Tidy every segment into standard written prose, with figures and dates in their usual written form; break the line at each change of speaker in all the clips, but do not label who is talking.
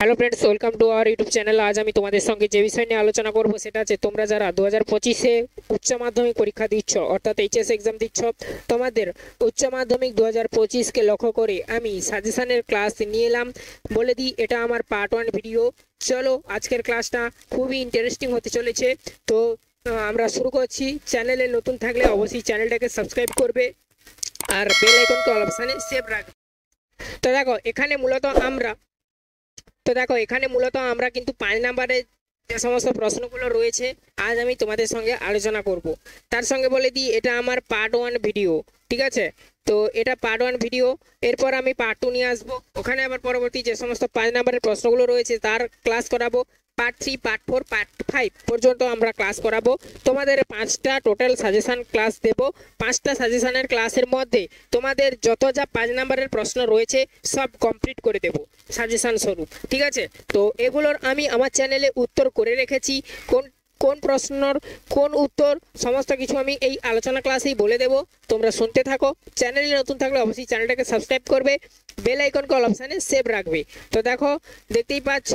Hello friends, welcome to our YouTube channel. আজ আমি তোমাদের সঙ্গে যে বিষয় নিয়ে আলোচনা করব সেটা হচ্ছে তোমরা যারা 2025-এ উচ্চ মাধ্যমিক পরীক্ষা দিচ্ছ, অর্থাৎ এইচএস এক্সাম দিচ্ছ, তোমাদের উচ্চ মাধ্যমিক 2025-কে লক্ষ্য করে আমি সাজেশনের ক্লাস নিয়ে এলাম। বলে দিই, এটা আমার পার্ট 1 ভিডিও। চলো, আজকের ক্লাসটা খুবই ইন্টারেস্টিং হতে চলেছে। তো আমরা শুরু করছি। চ্যানেলে নতুন থাকলে অবশ্যই চ্যানেলটাকে সাবস্ক্রাইব করবে আর বেল আইকনকে অল অপশানে সেভ রাখবে। তো দেখো, এখানে মূলত আমরা কিন্তু 5 নম্বরে যে সমস্ত প্রশ্নগুলো রয়েছে আজ আমি তোমাদের সঙ্গে আলোচনা করব। তার সঙ্গে বলে দিই, এটা আমার পার্ট 1 ভিডিও, ঠিক আছে? তো এটা পার্ট 1 ভিডিও, এরপর আমি পার্ট 2 নিয়ে আসবো। ওখানে আবার পরবর্তী যে সমস্ত 5 নম্বরের প্রশ্নগুলো রয়েছে তার ক্লাস করাবো। পার্ট 3, পার্ট 4, পার্ট 5 পর্যন্ত আমরা ক্লাস করাবো। তোমাদের 5টা টোটাল সাজেশন ক্লাস দেব। 5টা সাজেশনের ক্লাসের মধ্যে তোমাদের যত যা 5 নম্বরের প্রশ্ন রয়েছে সব কমপ্লিট করে দেব সাজেশন স্বরূপ, ঠিক আছে? তো এগুলোর আমি আমার চ্যানেলে উত্তর করে রেখেছি। কোন কোন প্রশ্নর কোন উত্তর সমস্ত কিছু আমি এই আলোচনা ক্লাসেই বলে দেব। তোমরা শুনতে থাকো। চ্যানেলে নতুন থাকলে অবশ্যই চ্যানেলটাকে সাবস্ক্রাইব করবে, বেল আইকনকে অল অপশানে সেভ রাখবে। তো দেখো, দেখতেই পাচ্ছ,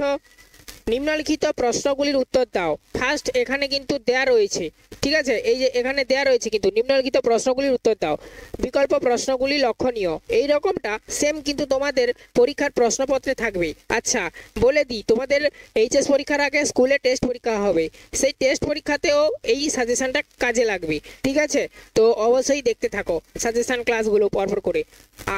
নিম্নলিখিত প্রশ্নগুলির উত্তর দাও। ফার্স্ট এখানে কিন্তু দেয়া রয়েছে, ঠিক আছে? এই যে এখানে দেয়া রয়েছে কিন্তু নিম্নলিখিত প্রশ্নগুলির উত্তর দাও। বিকল্প প্রশ্নগুলি লক্ষণীয়, এই রকমটা সেম কিন্তু তোমাদের পরীক্ষার প্রশ্নপত্রে থাকবে। আচ্ছা, বলে দিই, তোমাদের এইচএস পরীক্ষার আগে স্কুলে টেস্ট পরীক্ষা হবে। সেই টেস্ট পরীক্ষাতেও এই সাজেশনটা কাজে লাগবে, ঠিক আছে? তো অবশ্যই দেখতে থাকো সাজেশন ক্লাসগুলো পরপর করে।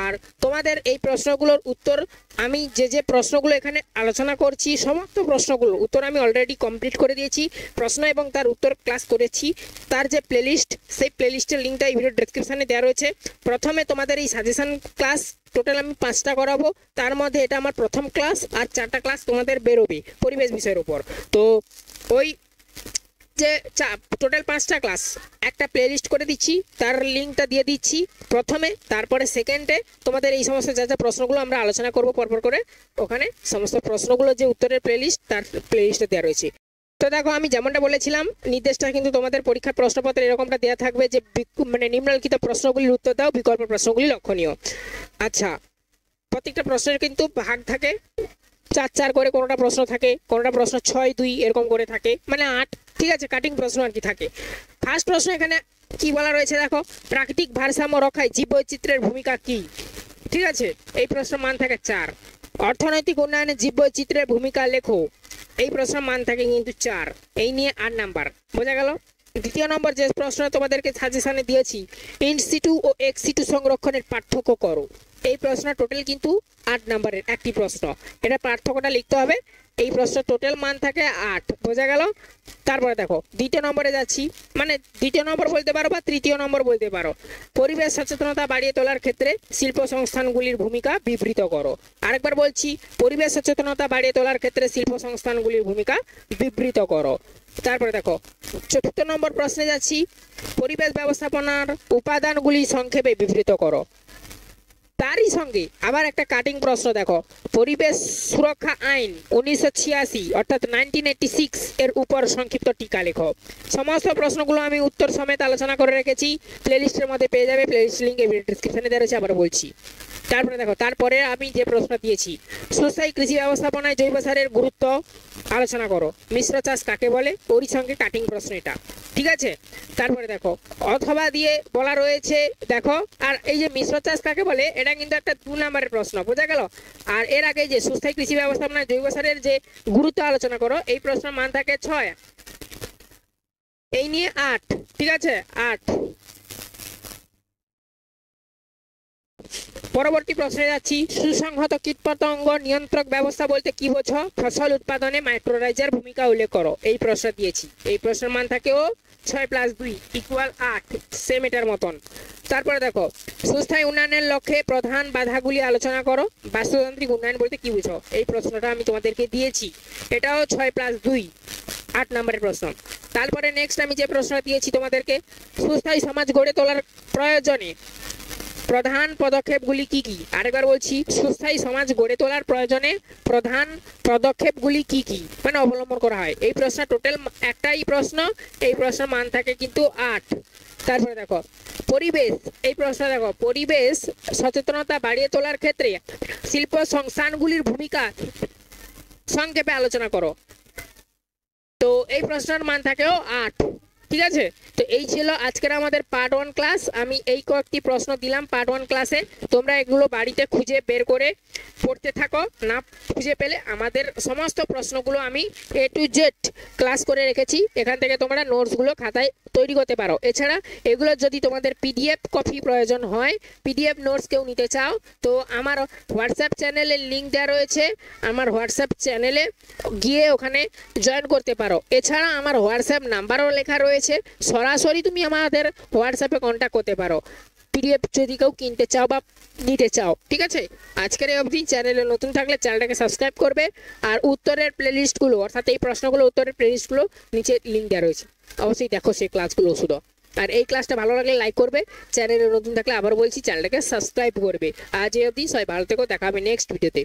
আর তোমাদের এই প্রশ্নগুলোর উত্তর আমি যে প্রশ্নগুলো এখানে আলোচনা করছি সমস্ত প্রশ্নগুলোর উত্তর আমি অলরেডি কমপ্লিট করে দিয়েছি। প্রশ্ন এবং তার উত্তর ক্লাস করেছি। তার যে প্লেলিস্ট, সেই প্লেলিস্টের লিঙ্কটা এই ভিডিও ডেসক্রিপশানে দেওয়া রয়েছে। প্রথমে তোমাদের এই সাজেশন ক্লাস টোটাল আমি 5টা করাবো। তার মধ্যে এটা আমার প্রথম ক্লাস, আর 4টা ক্লাস তোমাদের বেরোবে পরিবেশ বিষয়ের উপর। তো ওই যে টোটাল 5টা ক্লাস একটা প্লেলিস্ট করে দিচ্ছি, তার লিঙ্কটা দিয়ে দিচ্ছি প্রথমে। তারপরে সেকেন্ডে তোমাদের এই সমস্ত যা যা প্রশ্নগুলো আমরা আলোচনা করব পরপর করে, ওখানে সমস্ত প্রশ্নগুলো যে উত্তরের প্লেলিস্ট তার প্লেলিস্টে দেওয়া রয়েছে। তো দেখো, আমি যেমনটা বলেছিলাম, নির্দেশটা কিন্তু তোমাদের পরীক্ষার প্রশ্নপত্রে এরকমটা দেওয়া থাকবে যে নিম্নলিখিত প্রশ্নগুলির উত্তর দাও, বিকল্প প্রশ্নগুলি লক্ষণীয়। আচ্ছা, প্রত্যেকটা প্রশ্নের কিন্তু ভাগ থাকে 4 করে, কোনোটা প্রশ্ন থাকে, কোনোটা প্রশ্ন 6, 2 এরকম করে থাকে, মানে 8, ঠিক আছে? কাটিং প্রশ্ন আর কি থাকে। ফার্স্ট প্রশ্ন এখানে কি বলা রয়েছে দেখো, প্রাকৃতিক ভারসাম্য রক্ষায় জীববৈচিত্র্যের ভূমিকা কি? ঠিক আছে, এই প্রশ্ন মান থাকে 4। অর্থনৈতিক উন্নয়নে জীববৈচিত্র্যের ভূমিকা লেখো, এই প্রশ্ন মান থাকে কিন্তু 4। এই নিয়ে 8 নাম্বার, বোঝা গেল? দ্বিতীয় নম্বর যে প্রশ্ন তোমাদেরকে সাজেশনে দিয়েছি, ইনসিটু ও এক্সিটু সংরক্ষণের পার্থক্য করো, এই প্রশ্ন টোটাল কিন্তু 8 নম্বরের একটি প্রশ্ন। এটা পার্থক্যটা লিখতে হবে। এই প্রশ্ন টোটাল মান থাকে 8, বোঝা গেল? তারপরে দেখো, দ্বিতীয় নম্বরে যাচ্ছি, মানে দ্বিতীয় নম্বর বলতে পারো বা তৃতীয় নম্বর বলতে পারো। পরিবেশ সচেতনতা বাড়িয়ে তোলার ক্ষেত্রে শিল্প সংস্থানগুলির ভূমিকা বিবৃত করো। আরেকবার বলছি, পরিবেশ সচেতনতা বাড়িয়ে তোলার ক্ষেত্রে শিল্প সংস্থানগুলির ভূমিকা বিবৃত করো। তারপরে দেখো, চতুর্থ নম্বর প্রশ্নে যাচ্ছি, পরিবেশ ব্যবস্থাপনার উপাদানগুলি সংক্ষেপে বিবৃত করো। তারই সঙ্গে আবার একটা কাটিং প্রশ্ন দেখো, পরিবেশ সুরক্ষা আইন 1986 অর্থাৎ 1986 এর উপর সংক্ষিপ্ত টিকা লেখো। সমস্ত প্রশ্নগুলো আমি উত্তর সমেত আলোচনা করে রেখেছি, প্লেলিস্টের মধ্যে পেয়ে যাবে। প্লেলিস্ট লিঙ্ক এই ডেসক্রিপশনে দেওয়া রয়েছে, আবার বলছি। তারপরে দেখো, তারপরে আমি যে প্রশ্ন দিয়েছি, সুস্থায়ী কৃষি ব্যবস্থাপনায় জৈব সারের গুরুত্ব আলোচনা করো। মিশ্র চাষ কাকে বলে, ওরই সঙ্গে কাটিং প্রশ্ন এটা, ঠিক আছে? তারপরে দেখো, অথবা দিয়ে বলা রয়েছে, দেখো, আর এই যে মিশ্র চাষ কাকে বলে এটা কিন্তু একটা 2 নম্বরের প্রশ্ন, বোঝা গেল? আর এর আগে যে সুস্থায়ী কৃষি ব্যবস্থাপনায় জৈব সারের যে গুরুত্ব আলোচনা করো, এই প্রশ্ন মান থাকে 6। এই নিয়ে 8, ঠিক আছে? 8। পরবর্তী প্রশ্নে যাচ্ছি, সুসংহত কীটপতঙ্গ নিয়ন্ত্রক ব্যবস্থা বলতে কি বোঝো? ফসল উৎপাদনে মাইক্রোরাইজার ভূমিকা উল্লেখ করো, এই প্রশ্ন দিয়েছি। এই প্রশ্নের মান থাকে 6 + 2 = 8, সেম এটার মতন। তারপরে দেখো, সুস্থায়ী উন্নয়নের লক্ষ্যে প্রধান বাধাগুলি আলোচনা করো। বাস্তুতান্ত্রিক উন্নয়ন বলতে কি বুঝো, এই প্রশ্নটা আমি তোমাদেরকে দিয়েছি। এটাও 6 + 2, 8 নম্বরের প্রশ্ন। তারপরে নেক্সট আমি যে প্রশ্ন দিয়েছি তোমাদেরকে, সুস্থায়ী সমাজ গড়ে তোলার প্রয়োজনে প্রধান পদক্ষেপগুলি কি কি? আরেকবার বলছি, সুস্থায়ী সমাজ গড়ে তোলার প্রয়োজনে প্রধান পদক্ষেপগুলি কি কি মানে অবলম্বন করা হয়। এই প্রশ্ন টোটাল একটাই প্রশ্ন, এই প্রশ্ন মান থাকে কিন্তু 8। তারপরে দেখো, পরিবেশ, এই প্রশ্ন দেখো, পরিবেশ সচেতনতা বাড়িয়ে তোলার ক্ষেত্রে শিল্প সংস্থানগুলির ভূমিকা সংক্ষেপে আলোচনা করো। তো এই প্রশ্নের মান থাকেও 8। ঠিক আছে, তো এই ছিল আজকের আমাদের পার্ট 1 ক্লাস। আমি এই কয়েকটি প্রশ্ন দিলাম পার্ট 1 ক্লাসে, তোমরা এগুলো বাড়িতে খুঁজে বের করে পড়তে থাকো। না খুঁজে পেলে আমাদের সমস্ত প্রশ্নগুলো আমি A to Z ক্লাস করে রেখেছি, এখান থেকে তোমরা নোটসগুলো খাতায় তৈরি করতে পারো। এছাড়া এগুলো যদি তোমাদের PDF কপি প্রয়োজন হয়, PDF নোটস কেউ নিতে চাও, তো আমার হোয়াটসঅ্যাপ চ্যানেলের লিঙ্ক দেওয়া রয়েছে, আমার হোয়াটসঅ্যাপ চ্যানেলে গিয়ে ওখানে জয়েন করতে পারো। এছাড়া আমার হোয়াটসঅ্যাপ নাম্বারও লেখা রয়েছে, সরাসরি তুমি আমাদের হোয়াটসঅ্যাপে কন্ট্যাক্ট করতে পারো PDF যদি কেউ কিনতে চাও বা নিতে চাও। ঠিক আছে, আজকের এই অবধি। চ্যানেলে নতুন থাকলে চ্যানেলটাকে সাবস্ক্রাইব করবে, আর উত্তরের প্লেলিস্টগুলো অর্থাৎ এই প্রশ্নগুলো উত্তরের প্লেলিস্টগুলো নিচে লিঙ্ক দেওয়া রয়েছে, অবশ্যই দেখো সেই ক্লাসগুলো শুধু। আর এই ক্লাসটা ভালো লাগলে লাইক করবে, চ্যানেলে নতুন থাকলে আবার বলছি চ্যানেলটাকে সাবস্ক্রাইব করবে। আজ এই অবধি, সবাই ভালো থেকো, দেখা হবে নেক্সট ভিডিওতে।